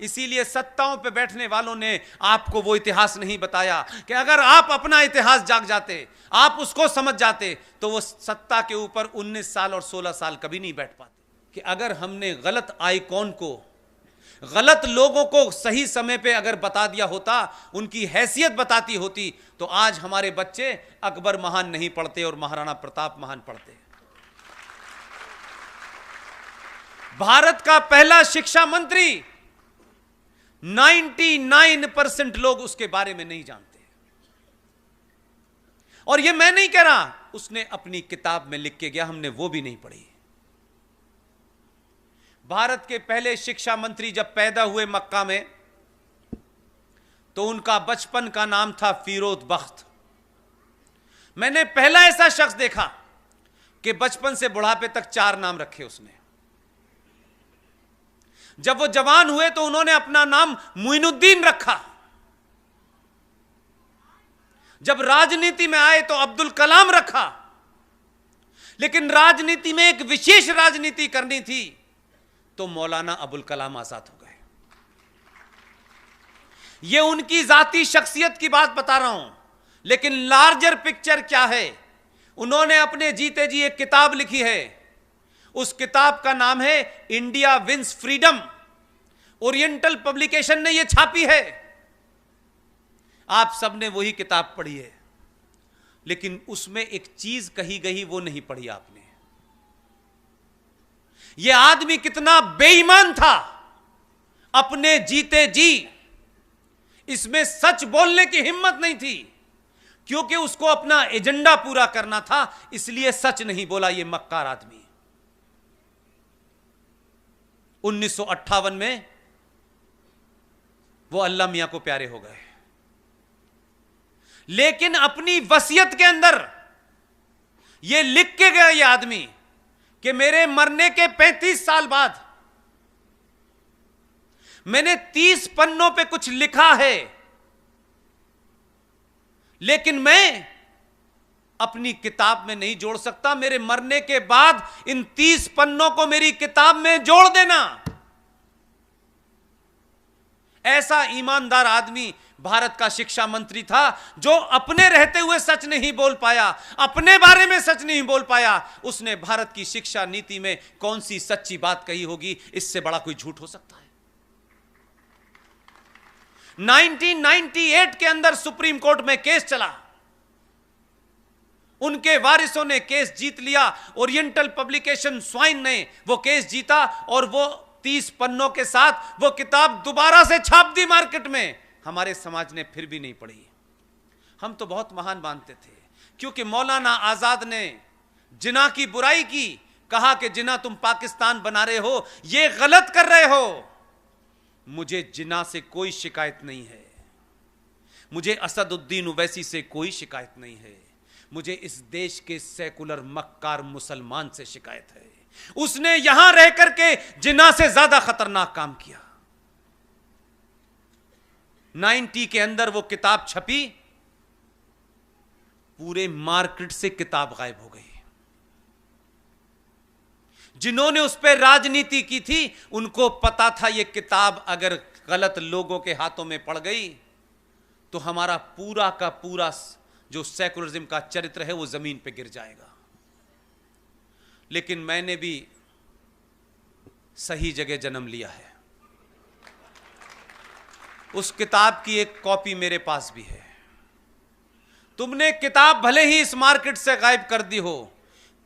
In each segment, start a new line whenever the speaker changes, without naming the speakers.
इसीलिए सत्ताओं पे बैठने वालों ने आपको वो इतिहास नहीं बताया कि अगर आप अपना इतिहास जाग जाते, आप उसको समझ जाते, तो वो सत्ता के ऊपर 19 साल और 16 साल कभी नहीं बैठ पाते। कि अगर हमने गलत आइकॉन को, गलत लोगों को सही समय पे अगर बता दिया होता, उनकी हैसियत बताती होती, तो आज हमारे बच्चे अकबर महान नहीं पढ़ते और महाराणा प्रताप महान पढ़ते। भारत का पहला शिक्षा मंत्री 99% लोग उसके बारे में नहीं जानते। और यह मैं नहीं कह रहा, उसने अपनी किताब में लिख के गया, हमने वो भी नहीं पढ़ी। भारत के पहले शिक्षा मंत्री जब पैदा हुए मक्का में, तो उनका बचपन का नाम था फिरोज बख्त। मैंने पहला ऐसा शख्स देखा कि बचपन से बुढ़ापे तक 4 नाम रखे उसने। जब वो जवान हुए तो उन्होंने अपना नाम मुइनुद्दीन रखा। जब राजनीति में आए तो अब्दुल कलाम रखा। लेकिन राजनीति में एक विशेष राजनीति करनी थी तो मौलाना अबुल कलाम आजाद हो गए। यह उनकी जाती शख्सियत की बात बता रहा हूं, लेकिन लार्जर पिक्चर क्या है, उन्होंने अपने जीते जी एक किताब लिखी है। उस किताब का नाम है India Wins Freedom. Oriental Publication ने यह छापी है। आप सबने वही किताब पढ़ी है, लेकिन उसमें एक चीज कही गई वो नहीं पढ़ी आपने। यह आदमी कितना बेईमान था, अपने जीते जी इसमें सच बोलने की हिम्मत नहीं थी, क्योंकि उसको अपना एजेंडा पूरा करना था, इसलिए सच नहीं बोला। यह मक्कार आदमी 1958 में वो अल्लाह मियां को प्यारे हो गए, लेकिन अपनी वसीयत के अंदर यह लिख के गया यह आदमी कि मेरे मरने के 35 साल बाद मैंने 30 पन्नों पे कुछ लिखा है, लेकिन मैं अपनी किताब में नहीं जोड़ सकता। मेरे मरने के बाद इन 30 पन्नों को मेरी किताब में जोड़ देना। ऐसा ईमानदार आदमी भारत का शिक्षा मंत्री था, जो अपने रहते हुए सच नहीं बोल पाया, अपने बारे में सच नहीं बोल पाया। उसने भारत की शिक्षा नीति में कौन सी सच्ची बात कही होगी, इससे बड़ा कोई झूठ हो सकता है। 1998 के अंदर सुप्रीम कोर्ट में केस चला, उनके वारिसों ने केस जीत लिया। ओरिएंटल पब्लिकेशन स्वाइन ने वो केस जीता और वो 30 पन्नों के साथ वो किताब दोबारा से छाप दी मार्केट में। हमारे समाज ने फिर भी नहीं पढ़ी। हम तो बहुत महान मानते थे, क्योंकि मौलाना आजाद ने जिना की बुराई की, कहा कि जिना तुम पाकिस्तान बना रहे हो, ये गलत कर रहे हो। मुझे जिना से कोई शिकायत नहीं है, मुझे असदुद्दीन ओवैसी से कोई शिकायत नहीं है, मुझे इस देश के सेकुलर मक्कार मुसलमान से शिकायत है। उसने यहां रह करके जिना से ज्यादा खतरनाक काम किया। 90 के अंदर वो किताब छपी, पूरे मार्केट से किताब गायब हो गई। जिन्होंने उस पर राजनीति की थी उनको पता था ये किताब अगर गलत लोगों के हाथों में पड़ गई तो हमारा पूरा का पूरा जो सेकुलरिज्म का चरित्र है वो जमीन पे गिर जाएगा। लेकिन मैंने भी सही जगह जन्म लिया है। उस किताब की एक कॉपी मेरे पास भी है। तुमने किताब भले ही इस मार्केट से गायब कर दी हो,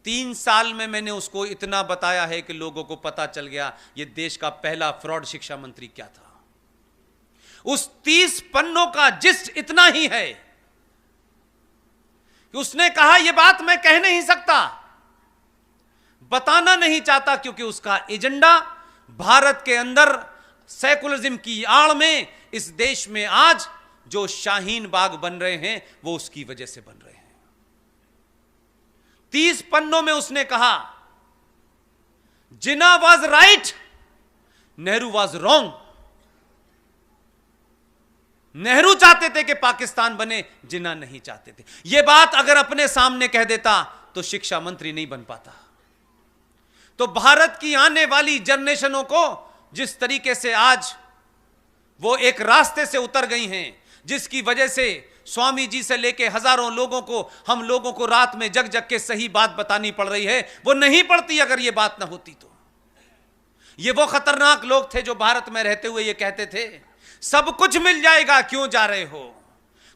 3 साल में मैंने उसको इतना बताया है कि लोगों को पता चल गया ये देश का पहला फ्रॉड शिक्षा मंत्री क्या था। उस 30 पन्नों का जिस्ट इतना ही है कि उसने कहा यह बात मैं कह नहीं सकता, बताना नहीं चाहता, क्योंकि उसका एजेंडा भारत के अंदर सेकुलरिज्म की आड़ में इस देश में आज जो शाहीन बाग बन रहे हैं वो उसकी वजह से बन रहे हैं। 30 पन्नों में उसने कहा Jinnah was right, Nehru was wrong. Nehru चाहते थे कि पाकिस्तान बने, जिन्ना नहीं चाहते थे। यह बात अगर अपने सामने कह देता तो शिक्षा मंत्री नहीं बन पाता। तो भारत की आने वाली जनरेशनों को जिस तरीके से आज वो एक रास्ते से उतर गई हैं जिसकी वजह से स्वामी जी से लेके हजारों लोगों को, हम लोगों को रात में जग जग के सही बात बतानी पड़ रही है। वो नहीं पड़ती अगर ये बात ना होती तो। ये वो खतरनाक लोग थे जो भारत में रहते हुए ये कहते थे सब कुछ मिल जाएगा, क्यों जा रहे हो,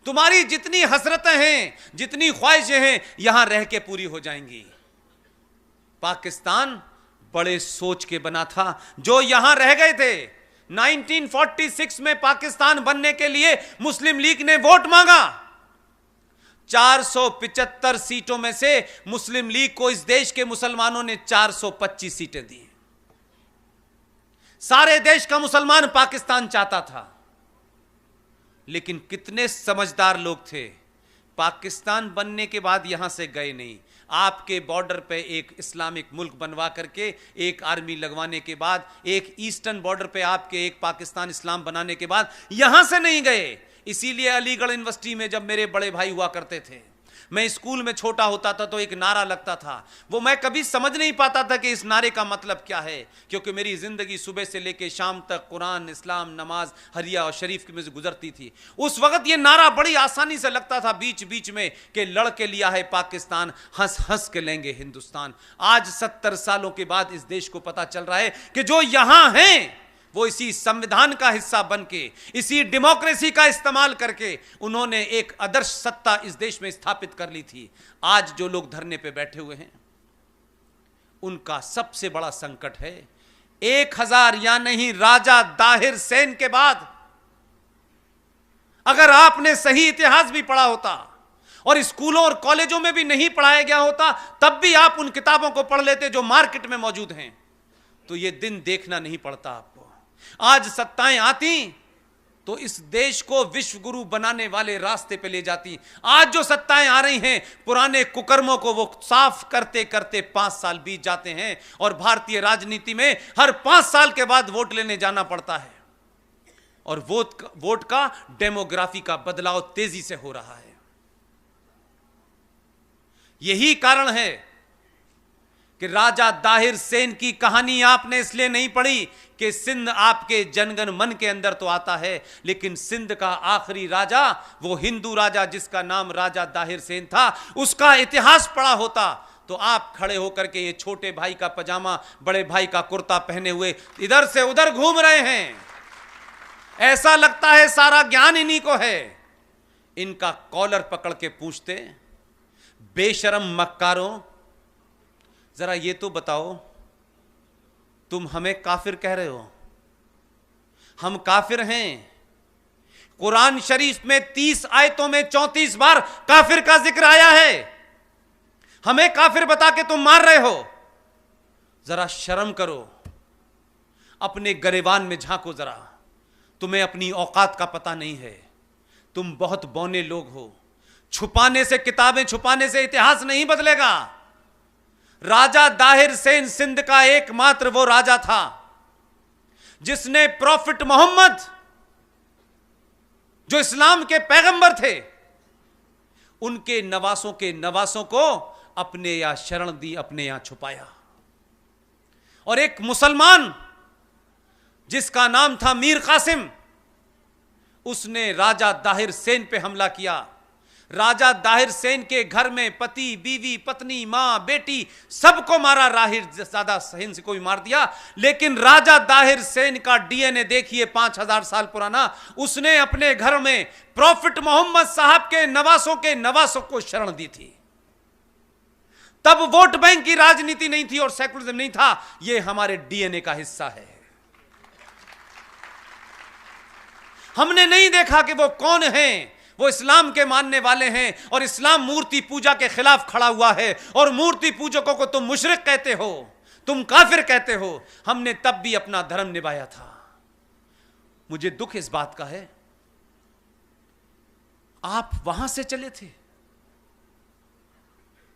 तुम्हारी जितनी हसरतें हैं, जितनी ख्वाहिशें हैं, यहां रह के पूरी हो जाएंगी। पाकिस्तान बड़े सोच के बना था जो यहां रह गए थे। 1946 में पाकिस्तान बनने के लिए मुस्लिम लीग ने वोट मांगा। 475 सीटों में से मुस्लिम लीग को इस देश के मुसलमानों ने 425 सीटें दी। सारे देश का मुसलमान पाकिस्तान चाहता था, लेकिन कितने समझदार लोग थे, पाकिस्तान बनने के बाद यहां से गए नहीं। आपके बॉर्डर पे एक इस्लामिक मुल्क बनवा करके, एक आर्मी लगवाने के बाद, एक ईस्टर्न बॉर्डर पे आपके एक पाकिस्तान इस्लाम बनाने के बाद यहां से नहीं गए। इसीलिए अलीगढ़ यूनिवर्सिटी में जब मेरे बड़े भाई हुआ करते थे, मैं स्कूल में छोटा होता था तो एक नारा लगता था, वो मैं कभी समझ नहीं पाता था कि इस नारे का मतलब क्या है, क्योंकि मेरी जिंदगी सुबह से लेकर शाम तक कुरान, इस्लाम, नमाज, हरिया और शरीफ में से गुजरती थी। उस वक्त ये नारा बड़ी आसानी से लगता था बीच बीच में कि लड़के लिया है पाकिस्तान, हंस हंस के लेंगे हिंदुस्तान। आज 70 सालों के बाद इस देश को पता चल रहा है कि जो यहां हैं वो इसी संविधान का हिस्सा बनके, इसी डेमोक्रेसी का इस्तेमाल करके उन्होंने एक आदर्श सत्ता इस देश में स्थापित कर ली थी। आज जो लोग धरने पे बैठे हुए हैं उनका सबसे बड़ा संकट है 1000 या नहीं राजा दाहिर सेन के बाद। अगर आपने सही इतिहास भी पढ़ा होता और स्कूलों और कॉलेजों में भी नहीं पढ़ाया गया होता, तब भी आप उन किताबों को पढ़ लेते जो मार्केट में मौजूद हैं, तो यह दिन देखना नहीं पड़ता आपको। आज सत्ताएं आती तो इस देश को विश्व गुरु बनाने वाले रास्ते पे ले जाती। आज जो सत्ताएं आ रही हैं, पुराने कुकर्मों को वो साफ करते करते 5 साल बीत जाते हैं और भारतीय राजनीति में हर 5 साल के बाद वोट लेने जाना पड़ता है और वोट का डेमोग्राफी का बदलाव तेजी से हो रहा है। यही कारण है कि राजा दाहिर सेन की कहानी आपने इसलिए नहीं पढ़ी कि सिंध आपके जनगण मन के अंदर तो आता है, लेकिन सिंध का आखिरी राजा, वो हिंदू राजा जिसका नाम राजा दाहिर सेन था, उसका इतिहास पढ़ा होता तो आप खड़े होकर के ये छोटे भाई का पजामा, बड़े भाई का कुर्ता पहने हुए इधर से उधर घूम रहे हैं। ऐसा लगता है सारा ज्ञान इन्हीं को है। इनका कॉलर पकड़ के पूछते, बेशरम मक्कारों, जरा ये तो बताओ, तुम हमें काफिर कह रहे हो? हम काफिर हैं। कुरान शरीफ में 30 आयतों में 34 बार काफिर का जिक्र आया है। हमें काफिर बता के तुम मार रहे हो? जरा शर्म करो, अपने गरेबान में झांको जरा। तुम्हें अपनी औकात का पता नहीं है। तुम बहुत बौने लोग हो। छुपाने से, किताबें छुपाने से इतिहास नहीं बदलेगा। राजा दाहिर सेन सिंध का एकमात्र वो राजा था जिसने प्रॉफिट मोहम्मद, जो इस्लाम के पैगंबर थे, उनके नवासों के नवासों को अपने यहां शरण दी, अपने यहां छुपाया। और एक मुसलमान जिसका नाम था मीर कासिम, उसने राजा दाहिर सेन पे हमला किया। राजा दाहिर सेन के घर में पति, बीवी, पत्नी, मां, बेटी सबको मारा। राहिर ज्यादा सेन से कोई मार दिया, लेकिन राजा दाहिर सेन का डीएनए देखिए 5000 साल पुराना। उसने अपने घर में प्रॉफिट मोहम्मद साहब के नवासों को शरण दी थी। तब वोट बैंक की राजनीति नहीं थी और सेकुलरिज्म नहीं था। यह हमारे डीएनए का हिस्सा है। हमने नहीं देखा कि वो कौन हैं। वो इस्लाम के मानने वाले हैं और इस्लाम मूर्ति पूजा के खिलाफ खड़ा हुआ है और मूर्ति पूजकों को तुम मुशरिक कहते हो, तुम काफिर कहते हो। हमने तब भी अपना धर्म निभाया था। मुझे दुख इस बात का है, आप वहां से चले थे।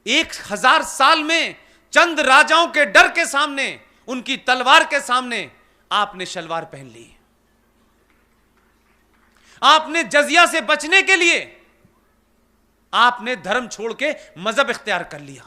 1000 साल में चंद राजाओं के डर के सामने, उनकी तलवार के सामने आपने शलवार पहन ली। आपने जजिया से बचने के लिए आपने धर्म छोड़ के मजहब इख्तियार कर लिया।